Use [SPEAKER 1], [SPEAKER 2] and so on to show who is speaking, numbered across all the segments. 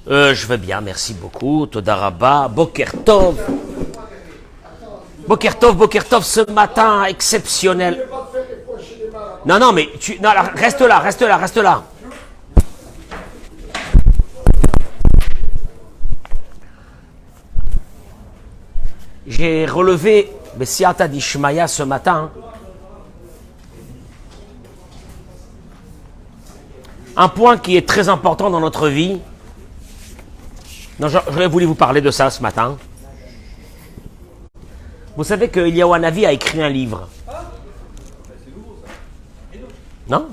[SPEAKER 1] Je vais bien, merci beaucoup. Toda Rabba, Boker Tov. Boker Tov, ce matin exceptionnel. Non, mais non, reste là. J'ai relevé Bessiata d'Ishmaïa ce matin. Un point qui est très important dans notre vie. J'aurais voulu vous parler de ça ce matin. Vous savez que Eliyahu Hanavi a écrit un livre. Non?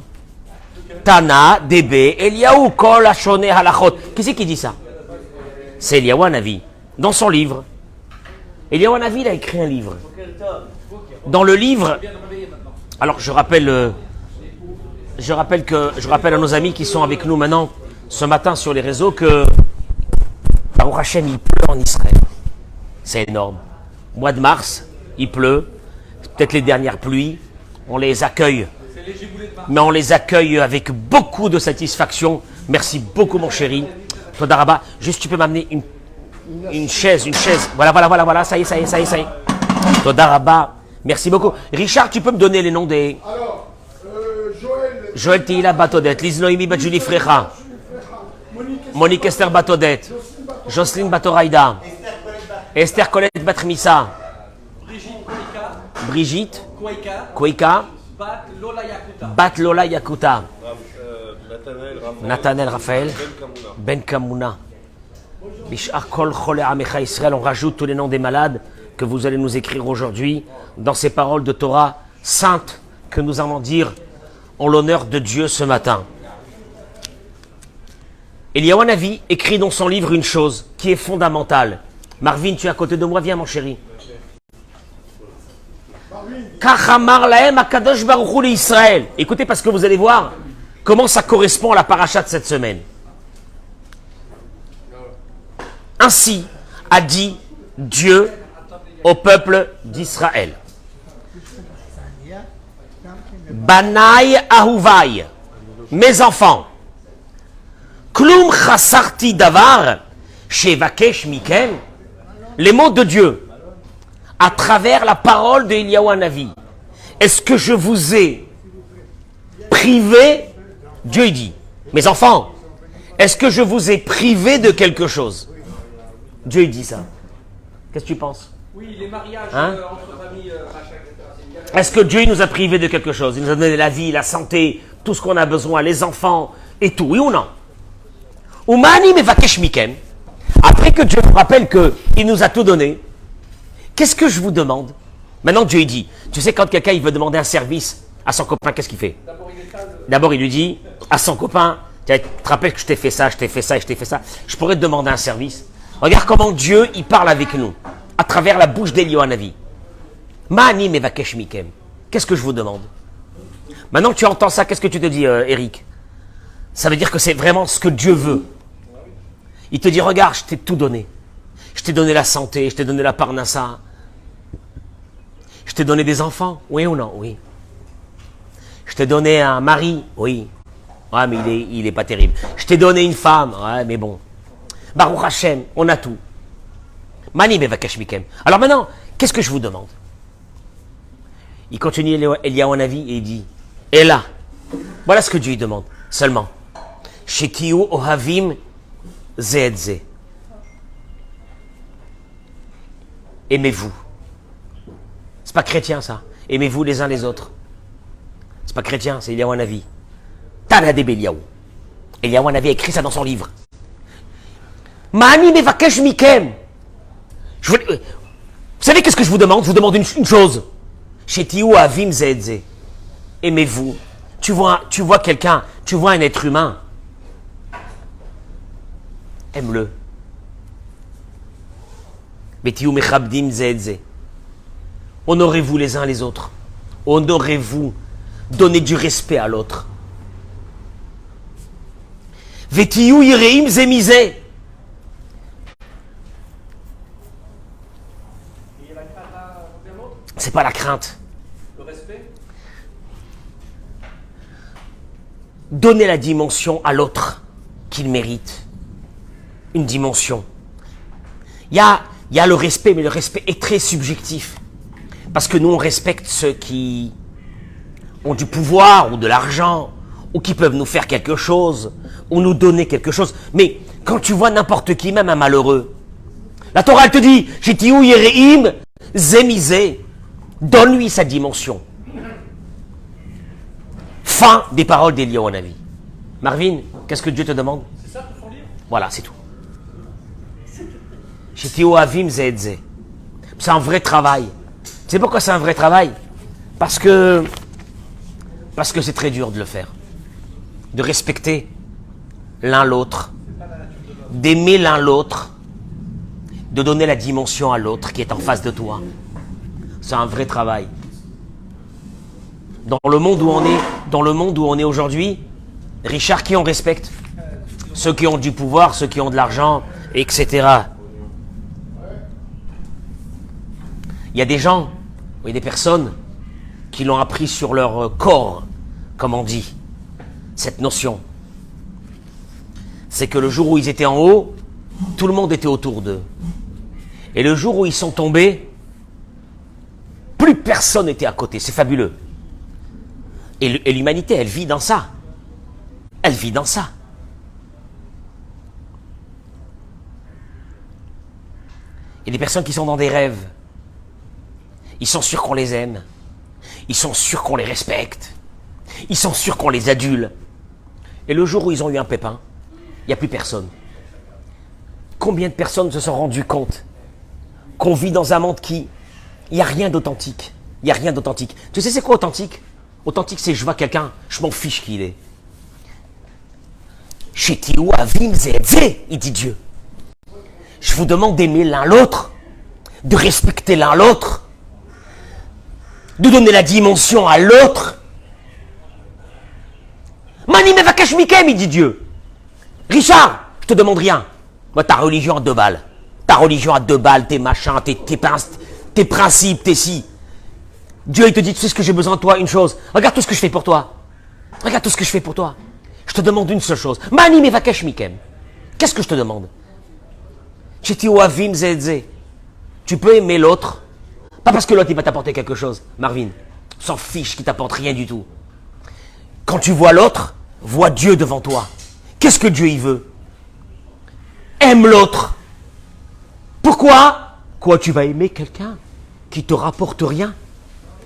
[SPEAKER 1] Tana, Debe, Eliyahu, Kol, Hashone, Halachot. Qui c'est qui dit ça? C'est Eliyahu Hanavi, dans son livre. Eliyahu Hanavi, il a écrit un livre. Dans le livre, alors je rappelle à nos amis qui sont avec nous maintenant, ce matin sur les réseaux, que Baruch Hashem, il pleut en Israël. C'est énorme. Mois de mars, il pleut. Peut-être les dernières pluies. On les accueille. Mais on les accueille avec beaucoup de satisfaction. Merci beaucoup, mon chéri. Toda Rabba, juste tu peux m'amener une chaise. Voilà. Ça y est. Toda Rabba, merci beaucoup. Richard, tu peux me donner les noms des...
[SPEAKER 2] Alors,
[SPEAKER 1] Joël Tihila Batodet, Liz Noémie Badjuli Frecha, Monique Esther Batodet, Jocelyne Batoraïda, Esther Colette Batrimissa, Brigitte Kouika, Bat Lola Yakuta, Nathanaël Raphaël, Ben Kamouna, Bishar Kol Chole Amecha Israël. On rajoute tous les noms des malades que vous allez nous écrire aujourd'hui dans ces paroles de Torah saintes que nous allons dire en l'honneur de Dieu ce matin. Eliyahu Hanavi écrit dans son livre une chose qui est fondamentale. Marvin, tu es à côté de moi, viens mon chéri. Kachamar lahem akadosh baruch hu l'Israël. Écoutez, parce que vous allez voir comment ça correspond à la paracha de cette semaine. Ainsi a dit Dieu au peuple d'Israël. Banaï Ahuvaï, mes enfants, Klum Chassarti Davar, Shevakesh Mikem, les mots de Dieu, à travers la parole de Eliyahu Hanavi. Est-ce que je vous ai privé, Dieu dit, mes enfants, est-ce que je vous ai privé de quelque chose? Dieu dit ça. Qu'est-ce que tu penses?
[SPEAKER 3] Oui, les mariages entre familles,
[SPEAKER 1] est-ce que Dieu nous a privé de quelque chose? Il nous a donné la vie, la santé, tout ce qu'on a besoin, les enfants et tout, oui ou non? Umani mevakesh mikem. Après que Dieu nous rappelle qu'il nous a tout donné, qu'est-ce que je vous demande? Maintenant Dieu dit, tu sais quand quelqu'un il veut demander un service à son copain, qu'est-ce qu'il fait? D'abord il lui dit à son copain, tu te rappelles que je t'ai fait ça, je t'ai fait ça et je t'ai fait ça. Je pourrais te demander un service. Regarde comment Dieu il parle avec nous à travers la bouche d'Eliyahu Hanavi. Ma'ani mevakesh mikem. Qu'est-ce que je vous demande? Maintenant que tu entends ça, qu'est-ce que tu te dis, Eric? Ça veut dire que c'est vraiment ce que Dieu veut. Il te dit, regarde, je t'ai tout donné. Je t'ai donné la santé, je t'ai donné la parnassa. Je t'ai donné des enfants, oui ou non? Oui. Je t'ai donné un mari, oui. Ouais, mais il est pas terrible. Je t'ai donné une femme, ouais, mais bon. Baruch Hashem, on a tout. Mani mevakesh mikem. Alors maintenant, qu'est-ce que je vous demande? Il continue Eliyahu Hanavi et il dit, et là, voilà ce que Dieu lui demande, seulement. Shetiu ohavim ze et ze. Aimez-vous. C'est pas chrétien ça. Aimez-vous les uns les autres. C'est pas chrétien, c'est Eliyahu Hanavi. Tana de Eliyahu. Eliyahu Hanavi a écrit ça dans son livre. Ma'ani mevakesh mikem. Vous savez qu'est-ce que je vous demande? Je vous demande une chose. Shetiu avim ze et ze. Aimez-vous. Tu vois quelqu'un, tu vois un être humain. Aime-le. Betiu mechabdim ze et ze. Honorez-vous les uns les autres. Honorez-vous. Donnez du respect à l'autre. Vetiu yireim ze mize. C'est pas la crainte.
[SPEAKER 3] le respect.
[SPEAKER 1] donner la dimension à l'autre qu'il mérite. Une dimension. Il y a le respect, mais le respect est très subjectif. Parce que nous, on respecte ceux qui ont du pouvoir ou de l'argent, ou qui peuvent nous faire quelque chose, ou nous donner quelque chose. Mais quand tu vois n'importe qui, même un malheureux, la Torah, elle te dit, « Jitiou Yereim Zemizé » donne-lui sa dimension. Fin des paroles d'Eliyahu Hanavi. Marvin, qu'est-ce que Dieu te demande?
[SPEAKER 3] C'est ça pour son livre?
[SPEAKER 1] Voilà, c'est tout. Jitiou Avim Zedze. C'est un vrai travail. Tu sais pourquoi c'est un vrai travail? Parce que c'est très dur de le faire. De respecter l'un l'autre, d'aimer l'un l'autre, de donner la dimension à l'autre qui est en face de toi. C'est un vrai travail. Dans le monde où on est aujourd'hui, Richard, qui on respecte? Ceux qui ont du pouvoir, ceux qui ont de l'argent, etc. Il y a des gens, il y a des personnes qui l'ont appris sur leur corps, comme on dit, cette notion. C'est que le jour où ils étaient en haut, tout le monde était autour d'eux. Et le jour où ils sont tombés, plus personne n'était à côté. C'est fabuleux. Et l'humanité, elle vit dans ça. Elle vit dans ça. Il y a des personnes qui sont dans des rêves. Ils sont sûrs qu'on les aime. Ils sont sûrs qu'on les respecte. Ils sont sûrs qu'on les adule. Et le jour où ils ont eu un pépin, il n'y a plus personne. Combien de personnes se sont rendues compte qu'on vit dans un monde qui... Il n'y a rien d'authentique. Il n'y a rien d'authentique. Tu sais c'est quoi authentique? Authentique, c'est je vois quelqu'un, je m'en fiche qui il est. Shetiou avim ze'etze, il dit Dieu. Je vous demande d'aimer l'un l'autre, de respecter l'un l'autre, de donner la dimension à l'autre. Mani mevakesh mikem, il dit Dieu. Richard, je te demande rien. Moi, ta religion à 2 balles. Ta religion à 2 balles, tes machins, tes principes, tes si. Dieu, il te dit, tu sais ce que j'ai besoin de toi, une chose. Regarde tout ce que je fais pour toi. Regarde tout ce que je fais pour toi. Je te demande une seule chose. Mani mevakesh mikem. Qu'est-ce que je te demande? Shetiou avim ze'etze. Tu peux aimer l'autre. Pas parce que l'autre, il va t'apporter quelque chose. Marvin, s'en fiche qu'il t'apporte rien du tout. Quand tu vois l'autre, vois Dieu devant toi. Qu'est-ce que Dieu, il veut? Aime l'autre. Pourquoi? Quoi, tu vas aimer quelqu'un qui te rapporte rien?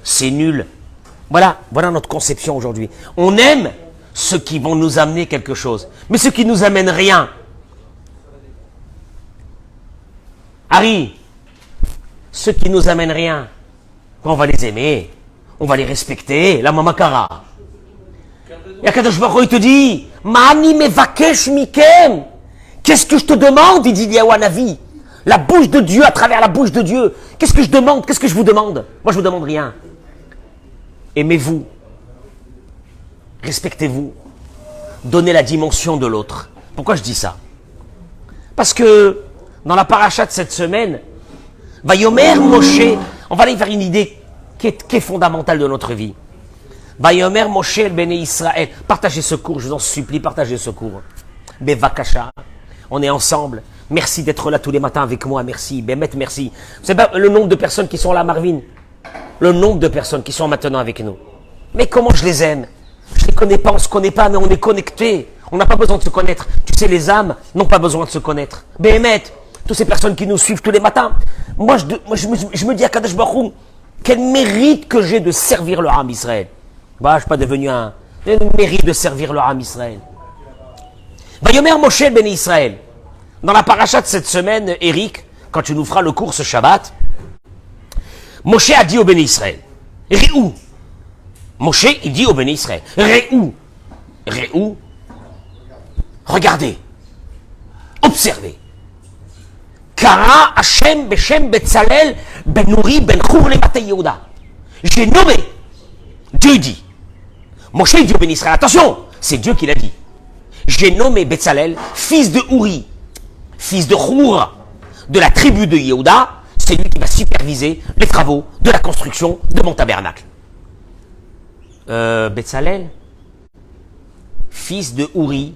[SPEAKER 1] C'est nul. Voilà notre conception aujourd'hui. On aime ceux qui vont nous amener quelque chose. Mais ceux qui nous amènent rien. Harry, ceux qui nous amènent rien, on va les aimer, on va les respecter, la mamakara. Et Akadosh Baruch Hu, il te dit, Mani mevakesh mikem. Qu'est-ce que je te demande, il dit Eliyahu Hanavi. La bouche de Dieu, à travers la bouche de Dieu. Qu'est-ce que je demande? Qu'est-ce que je vous demande? Moi, je vous demande rien. Aimez-vous. Respectez-vous. Donnez la dimension de l'autre. Pourquoi je dis ça? Parce que, dans la paracha de cette semaine, Vayomer Moshe, on va aller vers une idée qui est fondamentale de notre vie. Vayomer Moshe el Bene Israël. Partagez ce cours, je vous en supplie, partagez ce cours. Bevakasha, on est ensemble. Merci d'être là tous les matins avec moi, merci. Bémet, merci. Vous savez pas le nombre de personnes qui sont là, Marvin? Le nombre de personnes qui sont maintenant avec nous. Mais comment je les aime? Je les connais pas, on se connaît pas, mais on est connectés. On n'a pas besoin de se connaître. Tu sais, les âmes n'ont pas besoin de se connaître. Bémet, toutes ces personnes qui nous suivent tous les matins. Moi, je me dis à Kadosh Baruch Hu, quel mérite que j'ai de servir le Ham Israël. Bah, je ne suis pas devenu un mérite de servir le Ham Israël. Vayomer Moshe el Bene Israël. Dans la paracha de cette semaine, Eric, quand tu nous feras le cours ce Shabbat, Moshe a dit au Bene Israël, Réou. Moshe, il dit au Bene Israël, Réou. Réou. Regardez. Observez. Kara Hashem Beshem Betzalel Ben Nouri Ben Chour le Mate Yehuda. J'ai nommé. Dieu dit. Moshe dit au Bene Israël, attention, c'est Dieu qui l'a dit. J'ai nommé Betzalel, fils de Uri, fils de Chour, de la tribu de Yehuda. C'est lui qui va superviser les travaux de la construction de mon tabernacle. Betzalel, fils de Ouri.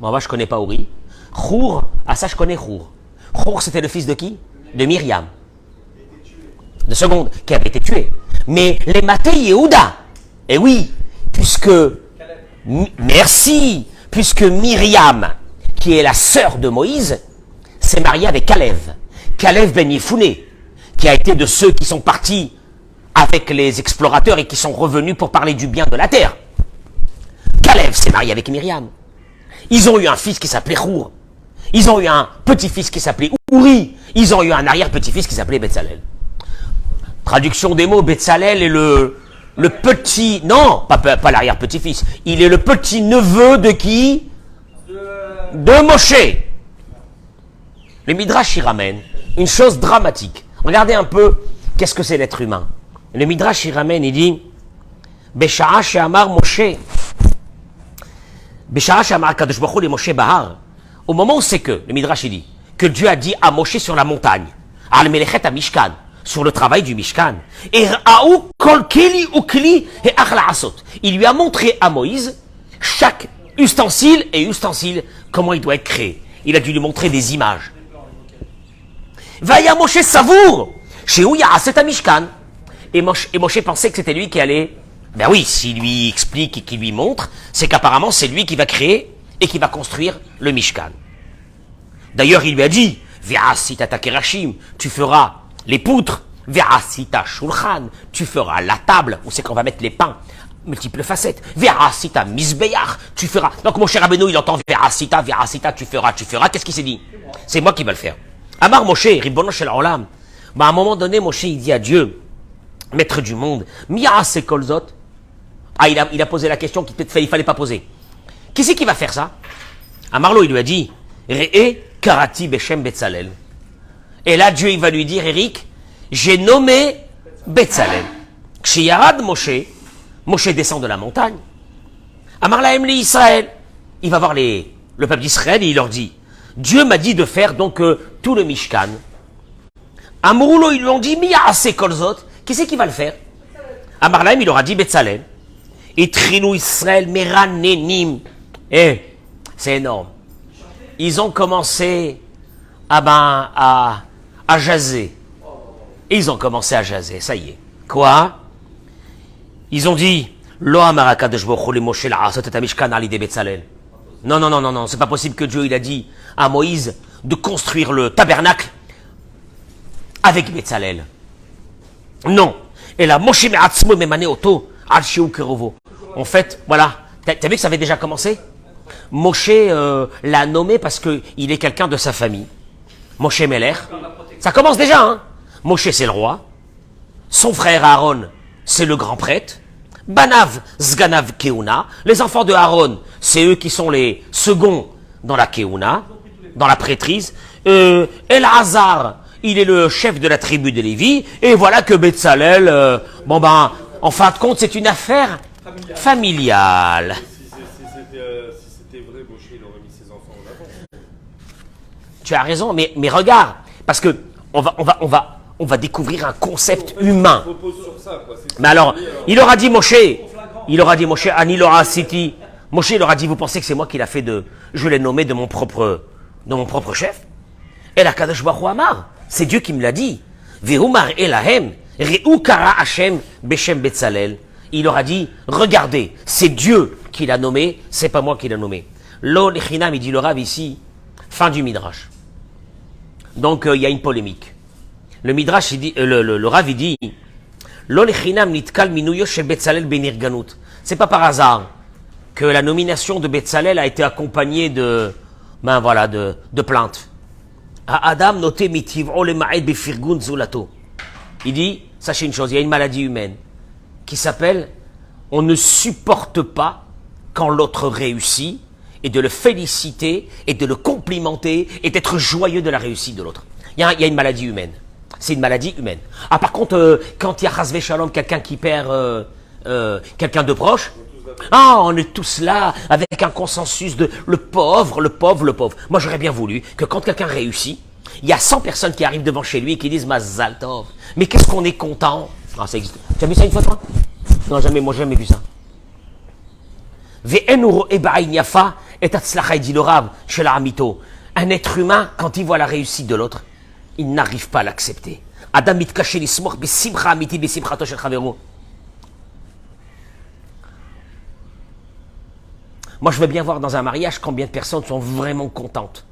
[SPEAKER 1] Bon, moi, je connais pas Ouri. Chour, ah ça, je connais Chour. Chour, c'était le fils de qui? De Myriam. De seconde, qui avait été tué. Mais les Maté Yehuda, eh oui, puisque, merci, puisque Myriam, qui est la sœur de Moïse, s'est mariée avec Kalev. Kalev ben Yefouné, qui a été de ceux qui sont partis avec les explorateurs et qui sont revenus pour parler du bien de la terre. Kalev s'est marié avec Myriam. Ils ont eu un fils qui s'appelait Chour. Ils ont eu un petit-fils qui s'appelait Ouri. Ils ont eu un arrière-petit-fils qui s'appelait Betzalel. Traduction des mots, Betzalel est le petit... Non, pas l'arrière-petit-fils. Il est le petit-neveu de qui? De Moshe. Le Midrash y ramène une chose dramatique. Regardez un peu qu'est-ce que c'est l'être humain. Le Midrash y ramène, il dit Besha'a she'amar Moshe. Besha'a she'amar Kadosh Baruch Hu le Moshe Bahar. Au moment où c'est que, le Midrash il dit, que Dieu a dit à Moshe sur la montagne, Al Melechet à Mishkan, sur le travail du Mishkan, et Ra'ou kol keli ukli et achla asot. Il lui a montré à Moïse chaque ustensile et ustensile comment il doit être créé. Il a dû lui montrer des images. Vaya Moshe savour chez où il y a cet Mishkan. Et Moshe pensait que c'était lui qui allait. Ben oui, s'il lui explique et qu'il lui montre, c'est qu'apparemment c'est lui qui va créer et qui va construire le Mishkan. D'ailleurs, il lui a dit Ve'asita takerashim, tu feras les poutres. Ve'asita shulchan, tu feras la table où c'est qu'on va mettre les pains. Multiples facettes. Ve'asita misbeyach, tu feras. Donc mon cher Rabbeinu, il entend Ve'asita, tu feras. Qu'est-ce qu'il s'est dit? C'est moi qui vais le faire. Amar Moshe, Ribono shel Olam. À un moment donné, Moshe, il dit à Dieu, maître du monde, Mia se kolzot. Ah, il a posé la question qu'il ne fallait pas poser. Qui c'est qui va faire ça? Amarlo, il lui a dit, Re'e karati beshem Betzalel. Et là, Dieu, il va lui dire, Eric, j'ai nommé Betzalel. Kshiarad Moshe, Moshe descend de la montagne. Amar lahem li Israël. Il va voir le peuple d'Israël et il leur dit, Dieu m'a dit de faire donc tout le Mishkan. Amroulo, ils lui ont dit, Mia ase kolzot. Qui c'est qui va le faire? Amar lahem, il leur a dit Betzalel. Et Trilou Israël, Meranenim. Eh, c'est énorme. Ils ont commencé à jaser. Ils ont commencé à jaser, ça y est. Quoi? Ils ont dit, Lo amara Kadosh Baruch Hu le Moshe la'asot et Mishkan al yedei Betzalel. Non, c'est pas possible que Dieu il a dit à Moïse de construire le tabernacle avec Betzalel. Non. Et là, Moshe me'atzmo memane oto al shiu kerovo. En fait, voilà. T'as vu que ça avait déjà commencé? Moshe l'a nommé parce qu'il est quelqu'un de sa famille. Moshe Meler. Ça commence déjà, hein? Moshe, c'est le roi. Son frère Aaron, c'est le grand prêtre. Banav, Zganav, Keuna. Les enfants de Aaron, c'est eux qui sont les seconds dans la Keuna, dans la prêtrise. Elazar, il est le chef de la tribu de Lévi. Et voilà que Betzalel, en fin de compte, c'est une affaire familiale.
[SPEAKER 2] Si c'était vrai, Moshe, il aurait mis ses enfants en avant.
[SPEAKER 1] Tu as raison, mais regarde, parce que on va découvrir un concept humain.
[SPEAKER 2] Repose sur ça, quoi.
[SPEAKER 1] Mais alors, il aura dit Moshe, Ani l'aura cité. Moshe, il aura dit, vous pensez que c'est moi qui l'a fait je l'ai nommé de mon propre chef? Et la Kadosh Baruch Hu Amar, c'est Dieu qui me l'a dit. Vehumar elahem, re'u kara Hashem beshem Betzalel. Il aura dit, regardez, c'est Dieu qui l'a nommé, c'est pas moi qui l'a nommé. Lo lechinam, il dit le Rav ici, fin du Midrash. Donc, il y a une polémique. Le Midrash, il dit, le Rav, il dit, Lo lechinam nitkal minuyo she Betzalel benirganut. C'est pas par hasard que la nomination de Betzalel a été accompagnée de plaintes. À Adam noté mitiv'o le ma'ed befirgun zulato. Il dit, sachez une chose, il y a une maladie humaine qui s'appelle on ne supporte pas quand l'autre réussit et de le féliciter et de le complimenter et d'être joyeux de la réussite de l'autre. Il y a une maladie humaine. C'est une maladie humaine. Ah, par contre, quand il y a Chasvé Shalom, quelqu'un qui perd quelqu'un de proche, on est tous là avec un consensus de le pauvre. Moi, j'aurais bien voulu que quand quelqu'un réussit, il y a 100 personnes qui arrivent devant chez lui et qui disent Mazal Tov. Mais qu'est-ce qu'on est content. Ah, ça existe. Tu as vu ça une fois, toi? Non, jamais. Moi, j'ai jamais vu ça. Ve'en uro'e ba'ayn yafa et hatzlacha, dit le Rav, chez l'Aramito. Un être humain, quand il voit la réussite de l'autre, il n'arrive pas à l'accepter. Adam mitkaché lismoch besimcha amiti besimchato shel chaveru. Moi, je veux bien voir dans un mariage combien de personnes sont vraiment contentes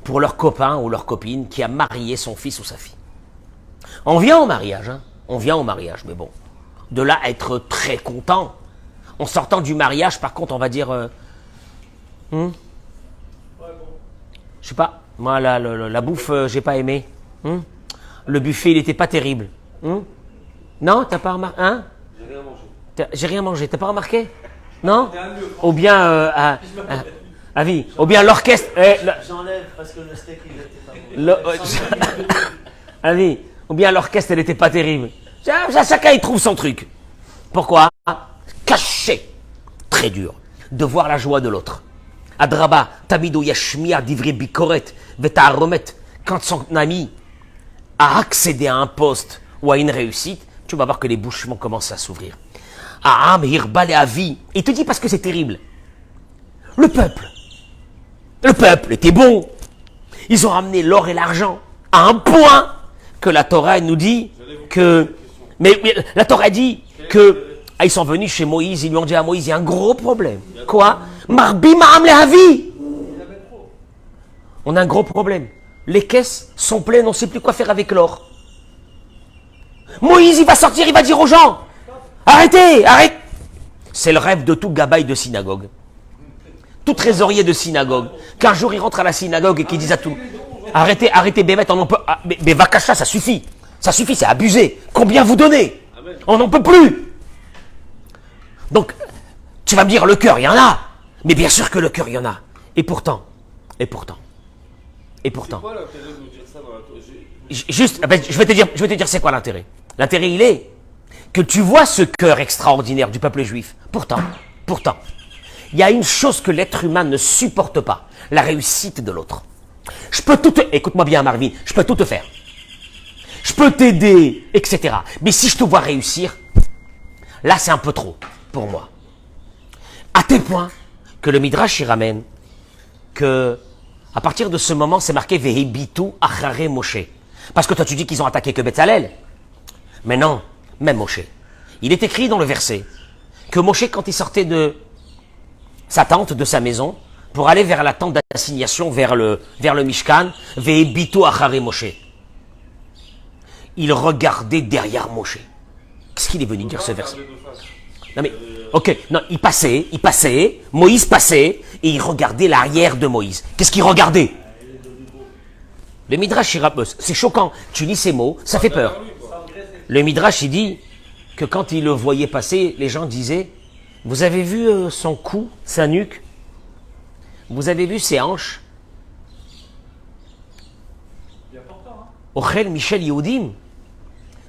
[SPEAKER 1] pour leur copain ou leur copine qui a marié son fils ou sa fille. On vient au mariage, hein. On vient au mariage, mais bon. De là à être très content. En sortant du mariage, par contre, on va dire... je sais pas, moi, la bouffe, j'ai pas aimé. Le buffet, il était pas terrible. Non, t'as pas remarqué, hein?
[SPEAKER 2] J'ai rien mangé.
[SPEAKER 1] J'ai rien mangé, t'as pas remarqué? Non? Ou bien, avis, ou bien l'orchestre...
[SPEAKER 4] J'enlève parce que le steak, il était pas bon.
[SPEAKER 1] Avis, ou bien l'orchestre, elle était pas terrible. Chacun, il trouve son truc. Pourquoi? Caché. Très dur. De voir la joie de l'autre. Adraba, tamido yashmia divrei bikoret, veta'aromet. Quand son ami a accédé à un poste ou à une réussite, tu vas voir que les bouches vont commencer à s'ouvrir. Aham, hirbal et avi. Il te dit parce que c'est terrible. Le peuple était bon. Ils ont ramené l'or et l'argent à un point que la Torah nous dit que... Mais la Torah dit que... ils sont venus chez Moïse, ils lui ont dit à Moïse, il y a un gros problème. Quoi? Marbi ma'am lehavi. On a un gros problème. Les caisses sont pleines, on ne sait plus quoi faire avec l'or. Moïse, il va sortir, il va dire aux gens, arrêtez, arrêtez. C'est le rêve de tout gabaï de synagogue. Tout trésorier de synagogue. Qu'un jour, il rentre à la synagogue et qu'il dise à tout, arrêtez, arrêtez, Bémet, on en peut... Mais Vakasha, ça suffit. Ça suffit, c'est abusé. Combien vous donnez? On n'en peut plus. Donc, tu vas me dire, le cœur, il y en a. Mais bien sûr que le cœur, il y en a. Et pourtant.
[SPEAKER 2] C'est quoi l'intérêt de nous dire ça dans la Torah?
[SPEAKER 1] Juste, je vais te dire c'est quoi l'intérêt. L'intérêt, il est que tu vois ce cœur extraordinaire du peuple juif. Pourtant, il y a une chose que l'être humain ne supporte pas, la réussite de l'autre. Je peux tout te... Écoute-moi bien, Marvin, je peux tout te faire. Je peux t'aider, etc. Mais si je te vois réussir, là, c'est un peu trop pour moi. À tel point que le Midrash y ramène que, à partir de ce moment, c'est marqué Vehibitu Achare Moshe. Parce que toi, tu dis qu'ils ont attaqué que Betzalel. Mais non, même Moshe. Il est écrit dans le verset que Moshe, quand il sortait de sa tente, de sa maison, pour aller vers la tente d'assignation, vers le Mishkan, Vehibitu Achare Moshe. Il regardait derrière Moshe. Qu'est-ce qu'il est venu dire ce verset? Non mais, ok, non, il passait, Moïse passait, et il regardait l'arrière de Moïse. Qu'est-ce qu'il regardait? Le Midrash, c'est choquant. Tu lis ces mots, ça fait peur. Le Midrash, il dit que quand il le voyait passer, les gens disaient, vous avez vu son cou, sa nuque? Vous avez vu ses hanches? Ochel Michel Yehudim.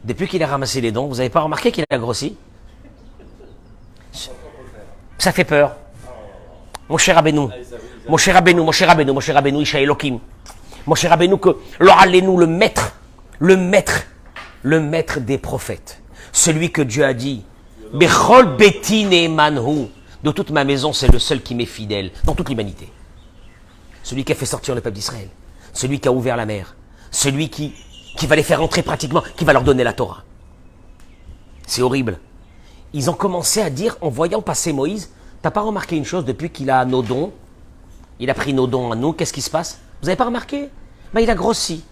[SPEAKER 1] Depuis qu'il a ramassé les dons, vous n'avez pas remarqué qu'il a grossi? Ça fait peur. Moshe Rabbeinu, Isha Elohim. Moshe Rabbeinu, que l'oralenu, le maître des prophètes. Celui que Dieu a dit, Bechol beti ne'emanhu. De toute ma maison, c'est le seul qui m'est fidèle, dans toute l'humanité. Celui qui a fait sortir le peuple d'Israël. Celui qui a ouvert la mer. Celui qui va les faire entrer pratiquement, qui va leur donner la Torah. C'est horrible. Ils ont commencé à dire, en voyant passer Moïse, t'as pas remarqué une chose depuis qu'il a nos dons? Il a pris nos dons à nous, qu'est-ce qui se passe? Vous n'avez pas remarqué? Ben, il a grossi.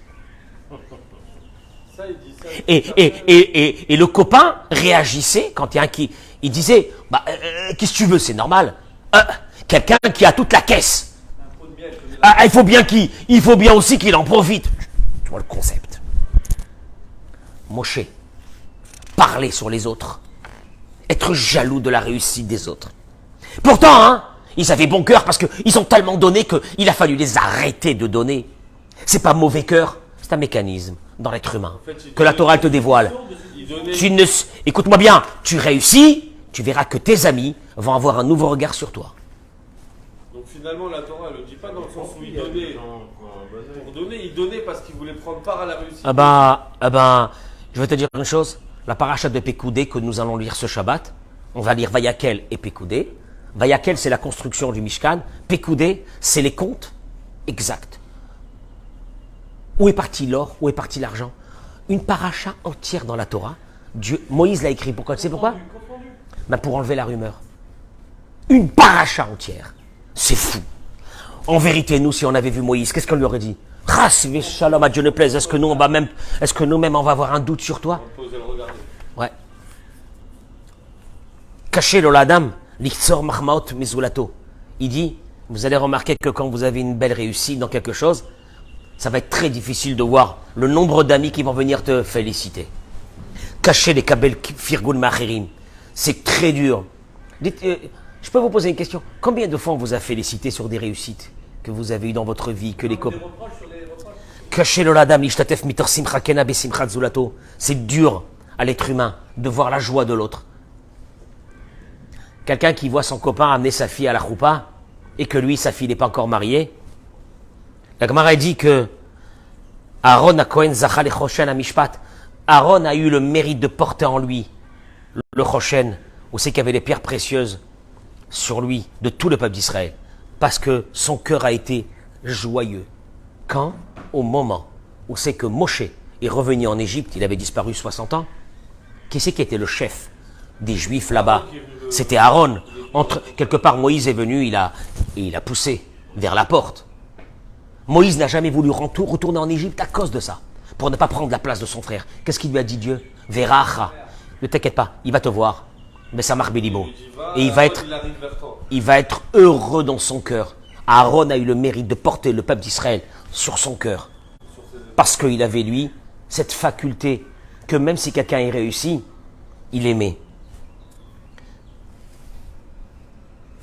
[SPEAKER 2] Ça, il dit ça.
[SPEAKER 1] Et le copain réagissait quand il y a un qui... Il disait, qu'est-ce que tu veux, c'est normal. Quelqu'un qui a toute la caisse. Il faut bien aussi qu'il en profite. Tu vois le concept. Moshe, parler sur les autres. Être jaloux de la réussite des autres. Pourtant, ils avaient bon cœur parce qu'ils ont tellement donné qu'il a fallu les arrêter de donner. C'est pas mauvais cœur, c'est un mécanisme dans l'être humain que la Torah te dévoile. Écoute-moi bien, tu réussis, tu verras que tes amis vont avoir un nouveau regard sur toi.
[SPEAKER 2] Donc finalement, la Torah ne le dit pas dans le sens où il donnait. Pour donner, il donnait parce qu'il voulait prendre part à la réussite.
[SPEAKER 1] Je vais te dire une chose. La paracha de Pécoudé que nous allons lire ce Shabbat, on va lire Vayakel et Pécoudé. Vayakel, c'est la construction du Mishkan. Pekoudé, c'est les comptes exacts. Où est parti l'or? Où est parti l'argent? Une paracha entière dans la Torah. Moïse l'a écrit. Pourquoi? Tu sais pourquoi? Ben pour enlever la rumeur. Une paracha entière. C'est fou. En vérité, nous, si on avait vu Moïse, qu'est-ce qu'on lui aurait dit? Shalom, à Dieu ne plaise. Est-ce que nous-mêmes, on va avoir un doute sur toi? Ouais. Caché l'oladam, l'iktsor mahmaot mizulato. Il dit, vous allez remarquer que quand vous avez une belle réussite dans quelque chose, ça va être très difficile de voir le nombre d'amis qui vont venir te féliciter. Cacher les kabel firgun machirim. C'est très dur. Dites, je peux vous poser une question. Combien de fois on vous a félicité sur des réussites que vous avez eues dans votre vie, que les copains... Cacher l'oladam, l'ishtatef mitor simcha kena besimchat zulato. C'est dur à l'être humain de voir la joie de l'autre. Quelqu'un qui voit son copain amener sa fille à la choupa et que lui, sa fille n'est pas encore mariée. La Gemara dit que Aaron a eu le mérite de porter en lui le choshen, où c'est qu'il y avait les pierres précieuses sur lui, de tout le peuple d'Israël, parce que son cœur a été joyeux. Quand? Au moment où c'est que Moshe est revenu en Égypte, il avait disparu 60 ans, qui c'est qui était le chef des Juifs là-bas? C'était Aaron. Quelque part, Moïse est venu, il a poussé vers la porte. Moïse n'a jamais voulu retourner en Égypte à cause de ça, pour ne pas prendre la place de son frère. Qu'est-ce qu'il lui a dit Dieu? Veracha. Ne t'inquiète pas, il va te voir. Mais ça marche Bélibo. Et il va être heureux dans son cœur. Aaron a eu le mérite de porter le peuple d'Israël sur son cœur. Parce qu'il avait, lui, cette faculté que même si quelqu'un est réussi, il aimait.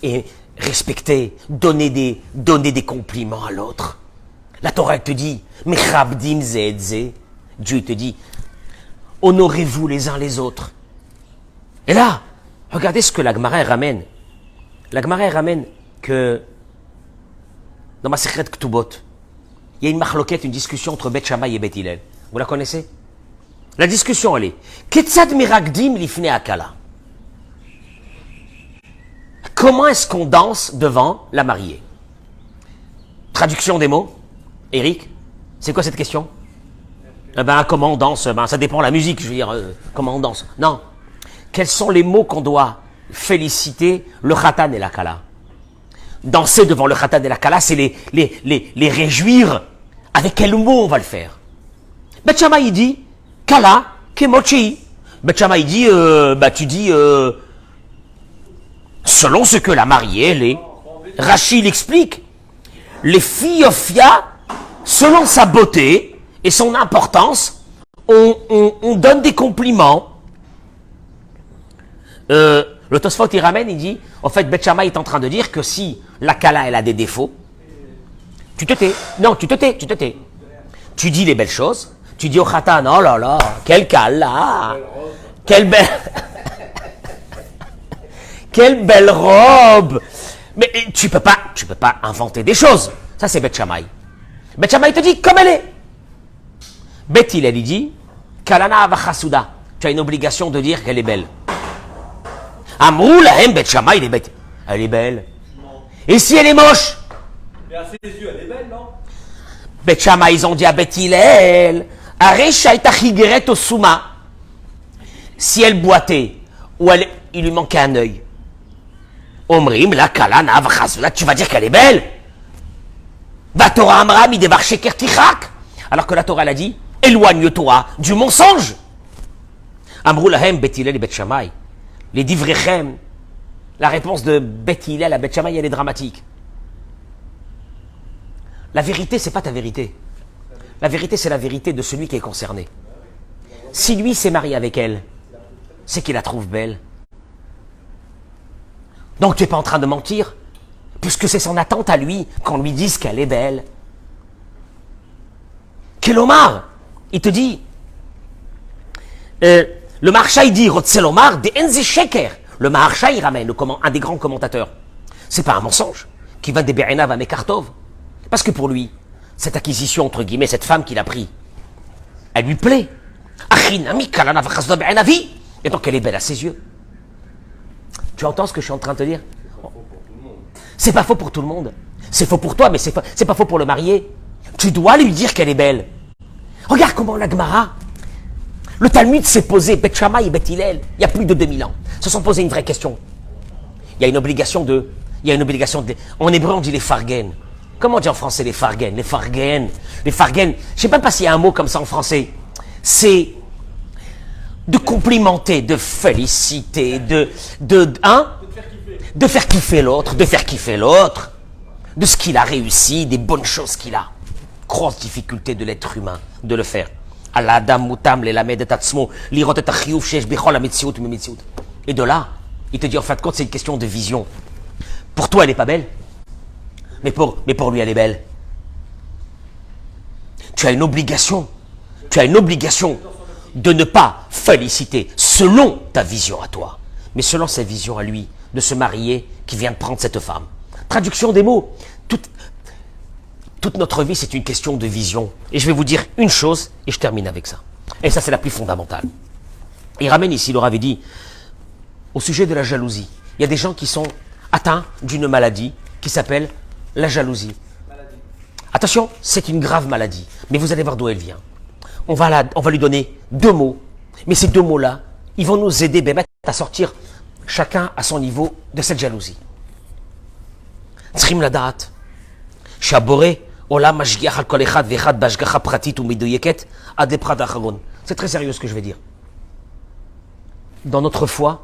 [SPEAKER 1] Et respecter, donner des compliments à l'autre. La Torah te dit, Mechabdim ze'edze. Dieu te dit, honorez-vous les uns les autres. Et là, regardez ce que la Gemara ramène. La Gemara ramène que dans ma secrète Ktubot, il y a une marloquette, une discussion entre Beth Shammai et Beth Hillel. Vous la connaissez? La discussion, elle est Ketzad miragdim lifnei akala. Comment est-ce qu'on danse devant la mariée? Traduction des mots. Eric, c'est quoi cette question? Comment on danse? Ça dépend de la musique, je veux dire. Comment on danse? Non. Quels sont les mots qu'on doit féliciter le khatan et la kala? Danser devant le khatan et la kala, c'est les réjouir. Avec quel mot on va le faire? Beth Shammai, il dit kala kemochi. Beth Shammai, il dit tu dis selon ce que la mariée elle est. Rachid explique les filles Ophia, selon sa beauté et son importance, on donne des compliments. Le Tosfot il ramène, il dit, en fait, Beth Shammai est en train de dire que si la kala elle a des défauts, tu te tais. Non, tu te tais. Tu dis les belles choses. Tu dis au khatan, oh là là, quelle kala, quelle belle, quelle belle robe. Mais tu peux pas inventer des choses. Ça c'est Beth Shammai. Beth Shammai te dit comme elle est. Beth Hillel il dit, kalana avachasuda. Tu as une obligation de dire qu'elle est belle. Amrou lahem Beth Shammai, elle est belle. Et si elle est moche?
[SPEAKER 3] Mais à ses yeux, elle est belle, non?
[SPEAKER 1] Beth Shammai, ils ont dit à Beth Hillel, si elle boitait, ou il lui manquait un œil, Omrim, la kalana avachasuda, tu vas dire qu'elle est belle? Va Torah Amram, il débarque chez Kertichak. Alors que la Torah, elle a dit, éloigne-toi du mensonge. Amrou lahem Beth Hillel et Beth Shammai. Les divrechem, la réponse de Beth Hillel à Beth Shammai, elle est dramatique. La vérité, c'est pas ta vérité. La vérité, c'est la vérité de celui qui est concerné. Si lui s'est marié avec elle, c'est qu'il la trouve belle. Donc tu n'es pas en train de mentir, puisque c'est son attente à lui qu'on lui dise qu'elle est belle. Kelomar, il te dit, le Maharsha, il dit, Rotzelomar, de Enze Sheker. Le Maharsha, il ramène un des grands commentateurs. C'est pas un mensonge qui va des Be'enav à Mekartov. Parce que pour lui, cette acquisition, entre guillemets, cette femme qu'il a pris, elle lui plaît. Et donc elle est belle à ses yeux. Tu entends ce que je suis en train de te dire? C'est pas faux pour tout le monde. C'est faux pour toi, mais c'est pas faux pour le marié. Tu dois lui dire qu'elle est belle. Regarde comment la Gemara, le Talmud s'est posé, Bet Shammai et Bet Hillel, il y a plus de 2000 ans, se sont posé une vraie question. Il y a une obligation en hébreu on dit les fargen. Comment on dit en français les fargen? Les fargen. Je sais même pas s'il y a un mot comme ça en français. C'est de complimenter, de féliciter, de faire kiffer l'autre, de ce qu'il a réussi, des bonnes choses qu'il a. Grosse difficulté de l'être humain de le faire. Et de là, il te dit en fin de compte, c'est une question de vision. Pour toi, elle n'est pas belle, mais pour lui, elle est belle. Tu as une obligation de ne pas féliciter selon ta vision à toi, mais selon sa vision à lui, de se marier qui vient de prendre cette femme. Traduction des mots. Toute notre vie, c'est une question de vision. Et je vais vous dire une chose, et je termine avec ça. Et ça, c'est la plus fondamentale. Il ramène ici, il leur avait dit, au sujet de la jalousie. Il y a des gens qui sont atteints d'une maladie qui s'appelle la jalousie. Attention, c'est une grave maladie. Mais vous allez voir d'où elle vient. On va lui donner 2 mots. Mais ces 2 mots-là, ils vont nous aider à sortir chacun à son niveau de cette jalousie. Tzrim ladat, shaboré, olam mashgiach al kol echad vechad bashgacha pratit ou midoyeket ad leprat acharon. C'est très sérieux ce que je vais dire. Dans notre foi,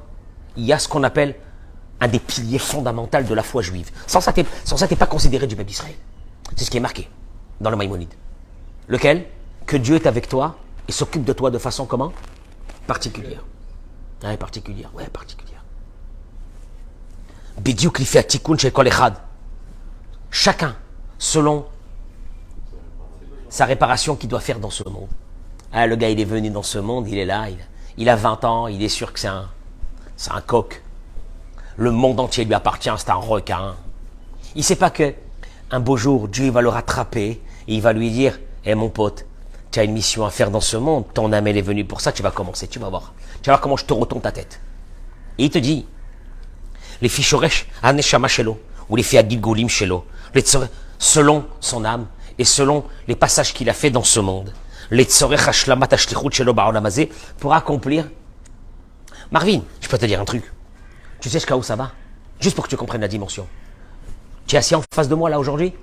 [SPEAKER 1] il y a ce qu'on appelle un des piliers fondamentaux de la foi juive. Sans ça, t'es pas considéré du peuple d'Israël. C'est ce qui est marqué dans le Maïmonide. Lequel? Que Dieu est avec toi et s'occupe de toi de façon comment? Particulière. Ouais, particulière. Bidiouk li fait atikoun chez kol echad. Chacun, selon sa réparation qu'il doit faire dans ce monde. Ah, le gars, il est venu dans ce monde, il est là, il a 20 ans, il est sûr que c'est un coq. Le monde entier lui appartient, c'est un requin. Il ne sait pas que un beau jour, Dieu va le rattraper et il va lui dire, mon pote, tu as une mission à faire dans ce monde, ton âme elle est venue pour ça, tu vas commencer, tu vas voir. Tu vas voir comment je te retourne ta tête. Et il te dit, les fichoresh aneshama shelo, ou les fiagilgolim shelo, selon son âme et selon les passages qu'il a fait dans ce monde, les tzorech hashlamat hashlichut shelo ba'olam hazeh, pour accomplir. Marvin, je peux te dire un truc. Tu sais jusqu'à où ça va? Juste pour que tu comprennes la dimension. Tu es assis en face de moi là aujourd'hui?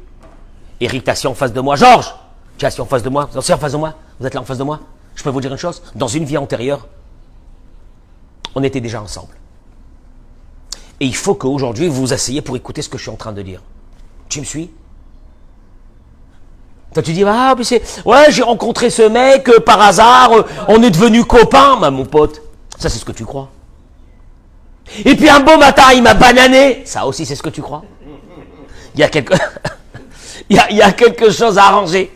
[SPEAKER 1] Eric, tu es assis en face de moi. Georges, tu es assis en face de moi. Vous êtes assis en face de moi? Vous êtes là en face de moi? Je peux vous dire une chose? Dans une vie antérieure, on était déjà ensemble. Et il faut qu'aujourd'hui, vous vous asseyez pour écouter ce que je suis en train de dire. Tu me suis? Toi, tu dis, ah, mais ouais, j'ai rencontré ce mec par hasard, on est devenus copains. Bah, mon pote, ça, c'est ce que tu crois. Et puis, un beau matin, il m'a banané. Ça aussi, c'est ce que tu crois. Il y a il y a quelque chose à arranger.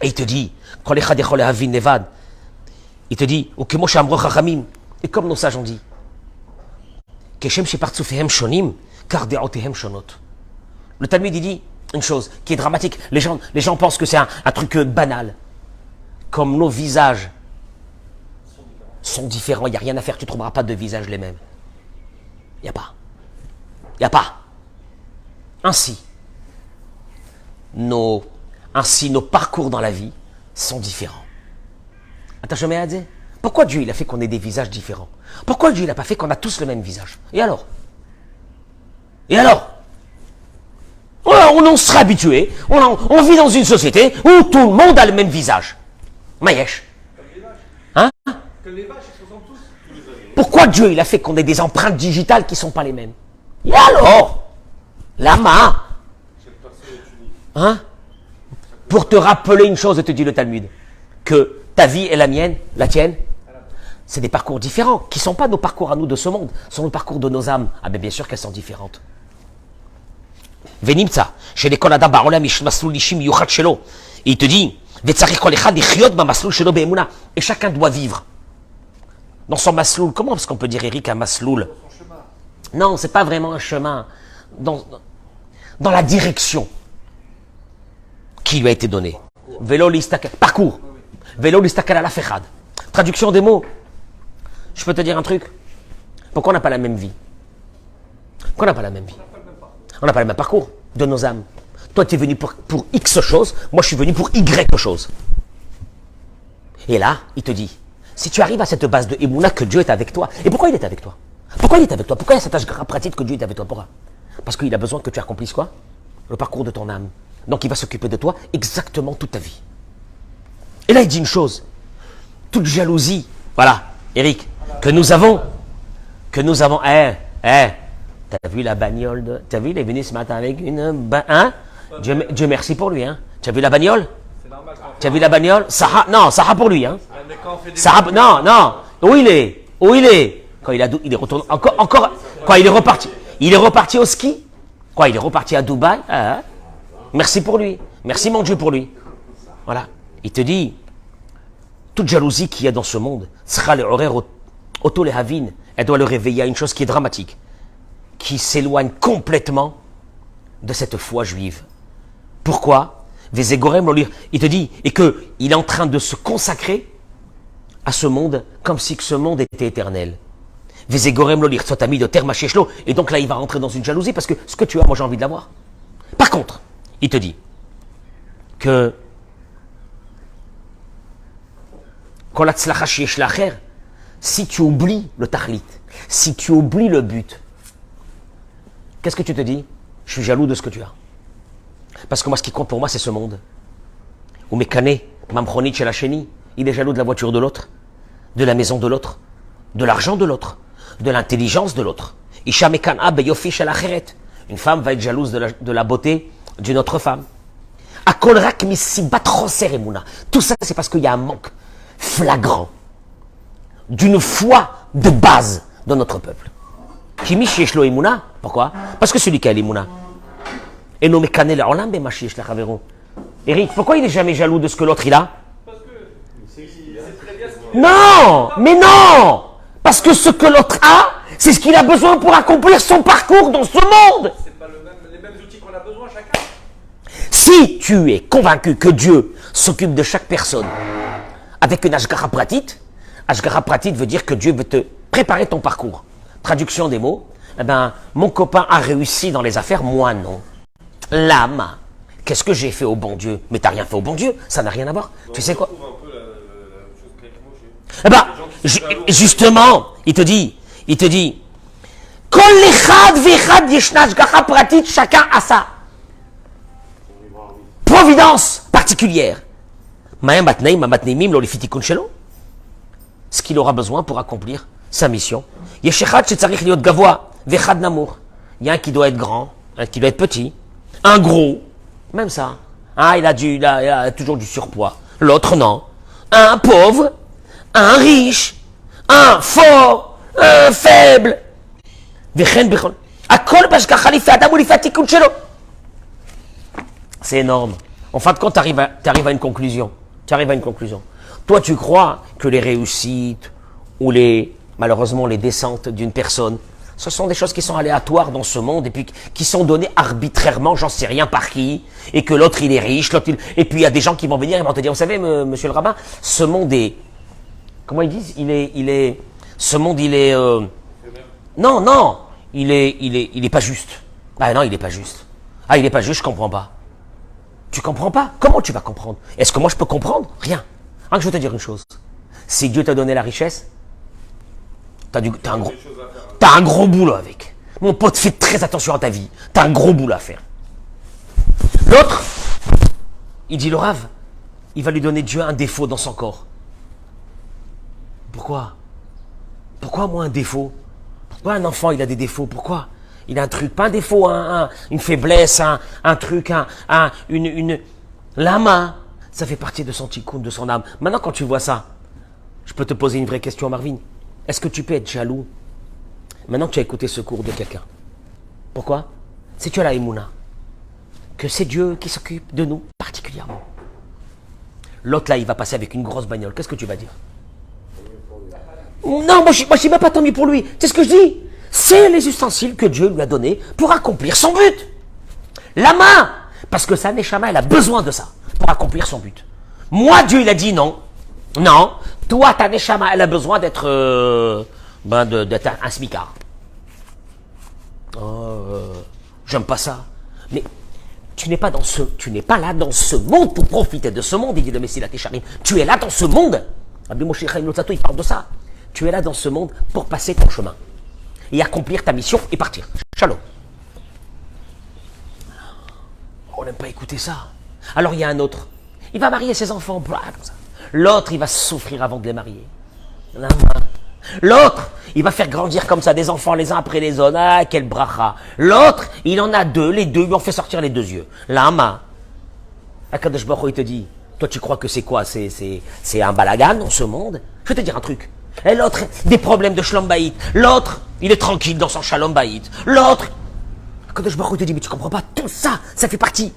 [SPEAKER 1] Et il te dit, il te dit, et comme nos sages ont dit, le Talmud il dit une chose qui est dramatique. Les gens pensent que c'est un truc banal. Comme nos visages sont différents, il n'y a rien à faire, tu ne trouveras pas de visages les mêmes. Il n'y a pas. Ainsi, nos parcours dans la vie sont différents. Attention, mais Adze, pourquoi Dieu il a fait qu'on ait des visages différents? Pourquoi Dieu il n'a pas fait qu'on a tous le même visage? Et alors? On sera habitué, on vit dans une société où tout le monde a le même visage. Maïesh. Hein?
[SPEAKER 3] Comme les vaches, ils se ressemblent tous.
[SPEAKER 1] Pourquoi Dieu il a fait qu'on ait des empreintes digitales qui ne sont pas les mêmes? Et alors? Lama. Hein? Pour te rappeler une chose, te dit le Talmud, que ta vie et la mienne, la tienne, c'est des parcours différents, qui ne sont pas nos parcours à nous de ce monde, ce sont nos parcours de nos âmes. Ah ben bien sûr qu'elles sont différentes. Venimtsa, chez les Koladam Barolam Ishmasul Lishim Yuchat Shelo. Et il te dit, Vetsarich Kol Echad Ichiot Bamaslul Shelo Be'emuna. Et chacun doit vivre dans son masloul. Comment est-ce qu'on peut dire, Eric, un masloul? Non, c'est pas vraiment un chemin. Dans la direction qui lui a été donnée. Vélo l'istakal. Parcours. Vélo l'istakal à la fechad. Traduction des mots. Je peux te dire un truc? Pourquoi on n'a pas la même vie? Qu'on n'a pas la même vie. On n'a pas le même parcours de nos âmes. Toi, tu es venu pour X choses, moi, je suis venu pour Y chose. Et là, il te dit, si tu arrives à cette base de Emouna que Dieu est avec toi, et pourquoi il est avec toi? Pourquoi il est avec toi? Pourquoi il y a cette tâche pratique que Dieu est avec toi? Pourquoi? Parce qu'il a besoin que tu accomplisses quoi? Le parcours de ton âme. Donc, il va s'occuper de toi exactement toute ta vie. Et là, il dit une chose. Toute jalousie, voilà, Eric, que nous avons, t'as vu la bagnole de... T'as vu, il est venu ce matin avec une... Hein? Dieu merci pour lui, hein? Tu as vu la bagnole?
[SPEAKER 3] C'est normal.
[SPEAKER 1] Tu as vu la bagnole? Sarah pour lui, hein?
[SPEAKER 3] Mais quand on fait des
[SPEAKER 1] Sarah, non. Où il est? Quand il est retourné, encore, quand il est reparti au ski? Quoi, il est reparti à Dubaï? Ah, merci pour lui. Merci mon Dieu pour lui. Voilà. Il te dit, toute jalousie qu'il y a dans ce monde, sera le horaire auto les havin, elle doit le réveiller à une chose qui est dramatique, qui s'éloigne complètement de cette foi juive. Pourquoi? Il te dit, et qu'il est en train de se consacrer à ce monde comme si ce monde était éternel. Vezegorem lo lire, soit ami de terre macheshlo, et donc là il va rentrer dans une jalousie parce que ce que tu as, moi j'ai envie de l'avoir. Par contre, il te dit que si tu oublies le tahlit, si tu oublies le but, qu'est-ce que tu te dis? Je suis jaloux de ce que tu as. Parce que moi, ce qui compte pour moi, c'est ce monde. Ou Mekane, Mamchonit chez la chénie, il est jaloux de la voiture de l'autre, de la maison de l'autre, de l'argent de l'autre, de l'intelligence de l'autre. Isha Mekana beyofi chez la cheret. Une femme va être jalouse de la beauté d'une autre femme. Akol rak misibat choser emuna. Tout ça, c'est parce qu'il y a un manque flagrant d'une foi de base dans notre peuple. Kimi shieshlo emuna. Pourquoi? Parce que celui qui a l'emuna. Et nos mécanés la olam be mashiesh la chavero. Eric, pourquoi il n'est jamais jaloux de ce que l'autre il a?
[SPEAKER 3] Parce que c'est très bien ce qu'il
[SPEAKER 1] Non, mais non, parce que ce que l'autre a, c'est ce qu'il a besoin pour accomplir son parcours dans ce monde.
[SPEAKER 3] c'est pas les mêmes outils qu'on a besoin chacun.
[SPEAKER 1] Si tu es convaincu que Dieu s'occupe de chaque personne avec une ashgara pratit veut dire que Dieu veut te préparer ton parcours. Traduction des mots, eh ben, mon copain a réussi dans les affaires, moi non. L'âme, qu'est-ce que j'ai fait au bon Dieu? Mais t'as rien fait au bon Dieu, ça n'a rien à voir. Tu sais quoi?
[SPEAKER 2] On trouve un peu la chose qu'avec Moshe.
[SPEAKER 1] Eh ben,
[SPEAKER 2] Les gens qui sont jaloux.
[SPEAKER 1] justement, il te dit, Kol echad vechad yeshna ashgacha pratit, chacun a sa providence particulière. Ce qu'il aura besoin pour accomplir sa mission. Il y a un qui doit être grand, un qui doit être petit, un gros, même ça. Ah, il a toujours du surpoids. L'autre, non. Un pauvre, un riche, un fort, un faible. C'est énorme. En fin de compte, tu arrives à une conclusion. Toi, tu crois que les réussites ou malheureusement les descentes d'une personne, ce sont des choses qui sont aléatoires dans ce monde et puis qui sont données arbitrairement, j'en sais rien par qui, et que l'autre il est riche, et puis il y a des gens qui vont venir et vont te dire, vous savez, monsieur le rabbin, ce monde est, comment ils disent, ce monde il est, non, il est pas juste. Ah non, il est pas juste. Ah, il est pas juste, je comprends pas. Tu comprends pas? Comment tu vas comprendre? Est-ce que moi je peux comprendre? Rien. Je vais te dire une chose. Si Dieu t'a donné la richesse, t'as un gros boulot avec. Mon pote, fais très attention à ta vie. T'as un gros boulot à faire. L'autre, il dit le Rav, il va lui donner Dieu un défaut dans son corps. Pourquoi? Pourquoi moi un défaut? Pourquoi un enfant il a des défauts? Pourquoi? Il a un truc, pas un défaut, une faiblesse, un truc, une lama. Ça fait partie de son tikkun, de son âme. Maintenant, quand tu vois ça, je peux te poser une vraie question, Marvin. Est-ce que tu peux être jaloux maintenant que tu as écouté ce cours de quelqu'un? Pourquoi? Si tu as la émouna, que c'est Dieu qui s'occupe de nous particulièrement. L'autre là, il va passer avec une grosse bagnole. Qu'est-ce que tu vas dire? Non, moi je ne même pas tant mieux pour lui. C'est ce que je dis. C'est les ustensiles que Dieu lui a donnés pour accomplir son but. La main, parce que sa neshama, elle a besoin de ça pour accomplir son but. Moi, Dieu, il a dit non. Non, toi, ta neshama, elle a besoin d'être un smicard. J'aime pas ça. Mais tu n'es pas là dans ce monde pour profiter de ce monde, il dit le Messie la Técharim. Tu es là dans ce monde. Rabbi Moshe Chaim Lotzato, il parle de ça. Tu es là dans ce monde pour passer ton chemin et accomplir ta mission et partir. Shalom. On n'aime pas écouter ça. Alors il y a un autre. Il va marier ses enfants. L'autre, il va souffrir avant de les marier. L'autre, il va faire grandir comme ça des enfants les uns après les autres. Ah, quel bracha. L'autre, il en a deux. Les deux lui ont fait sortir les deux yeux. Lama. Akadosh Baruch Hu, il te dit, toi tu crois que c'est quoi? C'est un balagan dans ce monde? Je vais te dire un truc. Et l'autre, des problèmes de shalom bayit. L'autre, il est tranquille dans son shalom bayit. L'autre, Akadosh Baruch Hu te dit, mais tu comprends pas, tout ça, ça fait partie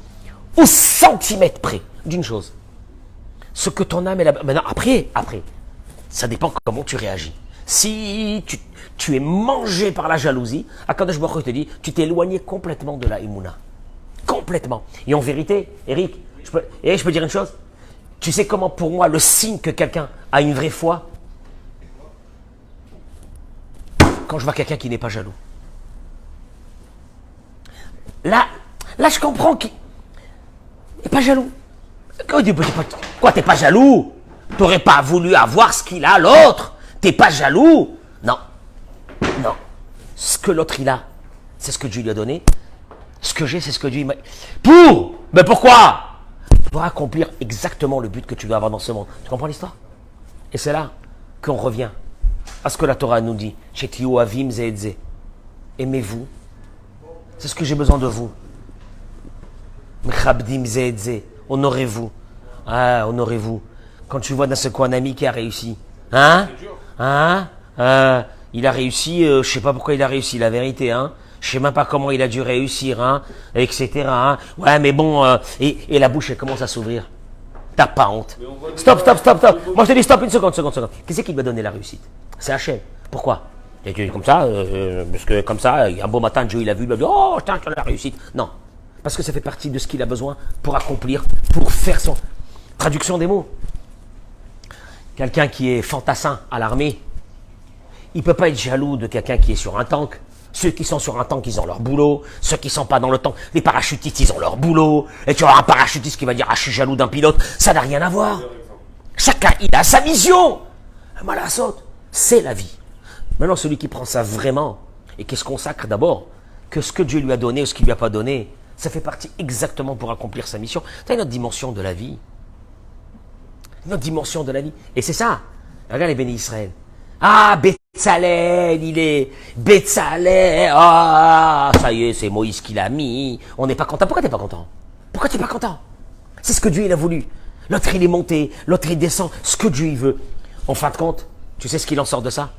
[SPEAKER 1] au centimètre près d'une chose. Ce que ton âme est là. Maintenant, après, ça dépend comment tu réagis. Si tu es mangé par la jalousie, Akadosh Baruch Hu te dit, tu t'es éloigné complètement de la Emouna. Complètement. Et en vérité, Eric, je peux dire une chose. Tu sais comment pour moi le signe que quelqu'un a une vraie foi? Quand je vois quelqu'un qui n'est pas jaloux. Là, je comprends qu'il n'est pas jaloux. Quoi, t'es pas jaloux? T'aurais pas voulu avoir ce qu'il a, l'autre? T'es pas jaloux? Non. Non. Ce que l'autre il a, c'est ce que Dieu lui a donné. Ce que j'ai, c'est ce que Dieu m'a... Mais pourquoi? Pour accomplir exactement le but que tu dois avoir dans ce monde. Tu comprends l'histoire? Et c'est là qu'on revient à ce que la Torah nous dit. Shetiu avim ze et ze. Aimez-vous. C'est ce que j'ai besoin de vous. Mechabdim ze et ze. Honorez-vous. Ah, honorez-vous. Quand tu vois d'un seul coup un ami qui a réussi. Il a réussi, je sais pas pourquoi il a réussi, la vérité, Je sais même pas comment il a dû réussir, etc. Ouais, mais bon, et la bouche, elle commence à s'ouvrir. T'as pas honte. Stop. Moi, je te dis stop, une seconde. Qui c'est qui lui a donné la réussite? C'est Hachem. Pourquoi? Il a dit comme ça, parce que comme ça, un beau matin, Dieu, il a vu, il a dit, oh, putain, tu as la réussite. Non. Parce que ça fait partie de ce qu'il a besoin pour accomplir, pour faire son... Traduction des mots. Quelqu'un qui est fantassin à l'armée, il ne peut pas être jaloux de quelqu'un qui est sur un tank. Ceux qui sont sur un tank, ils ont leur boulot. Ceux qui ne sont pas dans le tank, les parachutistes, ils ont leur boulot. Et tu auras un parachutiste qui va dire « Ah, je suis jaloux d'un pilote ». Ça n'a rien à voir. Chacun, il a sa vision. Malasot, c'est la vie. Maintenant, celui qui prend ça vraiment et qui se consacre d'abord, que ce que Dieu lui a donné ou ce qu'il lui a pas donné, ça fait partie exactement pour accomplir sa mission. Tu as une autre dimension de la vie. Une autre dimension de la vie. Et c'est ça. Regarde les bénis Israël. Ah, Betzalel, il est... Betzalel, ah, ça y est, c'est Moïse qui l'a mis. On n'est pas content. Pourquoi t'es pas content? Pourquoi t'es pas content? C'est ce que Dieu il a voulu. L'autre il est monté, l'autre il descend. Ce que Dieu il veut. En fin de compte, tu sais ce qu'il en sort de ça?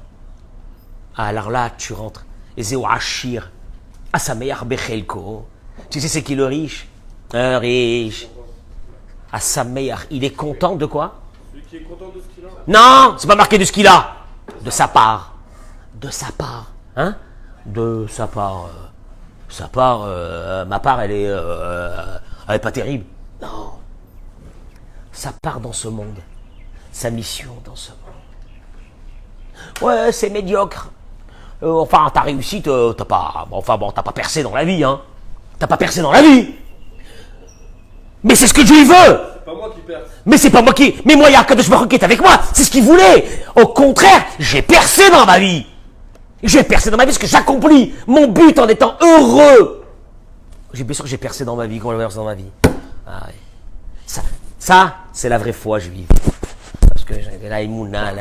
[SPEAKER 1] Ah, alors là, tu rentres. Et Zéo Achir. Asameyar Bechelko. Tu sais c'est qui le riche? Un riche. Asameyar. Il est content de quoi?
[SPEAKER 2] Celui qui est content de ce qu'il a.
[SPEAKER 1] Non, c'est pas marqué de ce qu'il a. De sa part. De sa part. De sa part. Ma part, elle est pas terrible. Non. Sa part dans ce monde. Sa mission dans ce monde. Ouais, c'est médiocre. Enfin, ta réussite, t'as pas percé dans la vie, T'as pas percé dans la vie. Mais c'est ce que Dieu veut.
[SPEAKER 2] C'est pas moi qui perce.
[SPEAKER 1] Mais c'est pas moi qui... Mais moi, il y a Akadosh Baruch Hu qui est avec moi. C'est ce qu'il voulait. Au contraire, j'ai percé dans ma vie. J'ai percé dans ma vie parce que j'accomplis mon but en étant heureux. Bien sûr que j'ai percé dans ma vie, quand j'ai percé dans ma vie. Ah, ouais. Ça, c'est la vraie foi juive. Parce que la Emouna.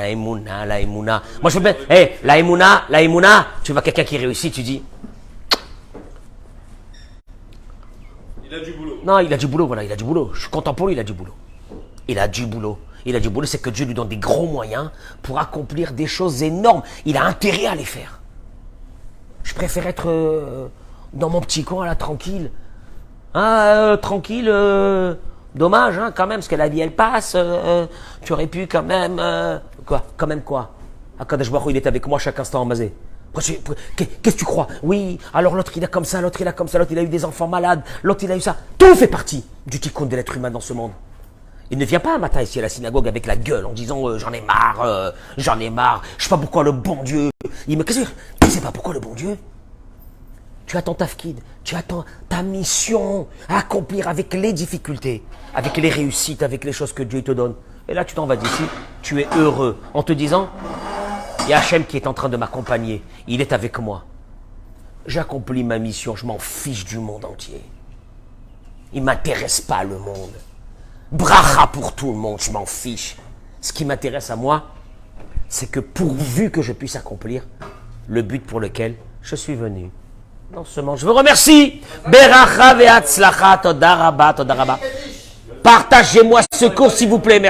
[SPEAKER 1] Moi, je veux bien... la Emouna, tu vois quelqu'un qui réussit, tu dis...
[SPEAKER 2] Il a du boulot.
[SPEAKER 1] Non, il a du boulot, voilà, il a du boulot. Je suis content pour lui, il a du boulot. Il a du boulot, c'est que Dieu lui donne des gros moyens pour accomplir des choses énormes. Il a intérêt à les faire. Je préfère être dans mon petit coin, là, tranquille. Tranquille, dommage, quand même, parce que la vie, elle passe. Tu aurais pu quand même... Quoi? Quand même quoi? Akadosh Baruch Hu, il est avec moi chaque instant en Mazé. Qu'est-ce que tu crois? Oui, alors l'autre il a comme ça, l'autre il a comme ça, l'autre il a eu des enfants malades, l'autre il a eu ça. Tout fait partie du tikkun de l'être humain dans ce monde. Il ne vient pas un matin ici à la synagogue avec la gueule en disant j'en ai marre, je sais pas pourquoi le bon Dieu. Tu sais pas pourquoi le bon Dieu? Tu as ton tafkid, tu as ta mission à accomplir avec les difficultés, avec les réussites, avec les choses que Dieu te donne. Et là, tu t'en vas d'ici, tu es heureux en te disant, il y a Hachem qui est en train de m'accompagner, il est avec moi. J'accomplis ma mission, je m'en fiche du monde entier. Il ne m'intéresse pas le monde. Bracha pour tout le monde, je m'en fiche. Ce qui m'intéresse à moi, c'est que pourvu que je puisse accomplir le but pour lequel je suis venu. Dans ce monde, je vous remercie. Beracha ve'atzlacha, toda rabba, toda rabba. Partagez-moi ce cours, s'il vous plaît, merci.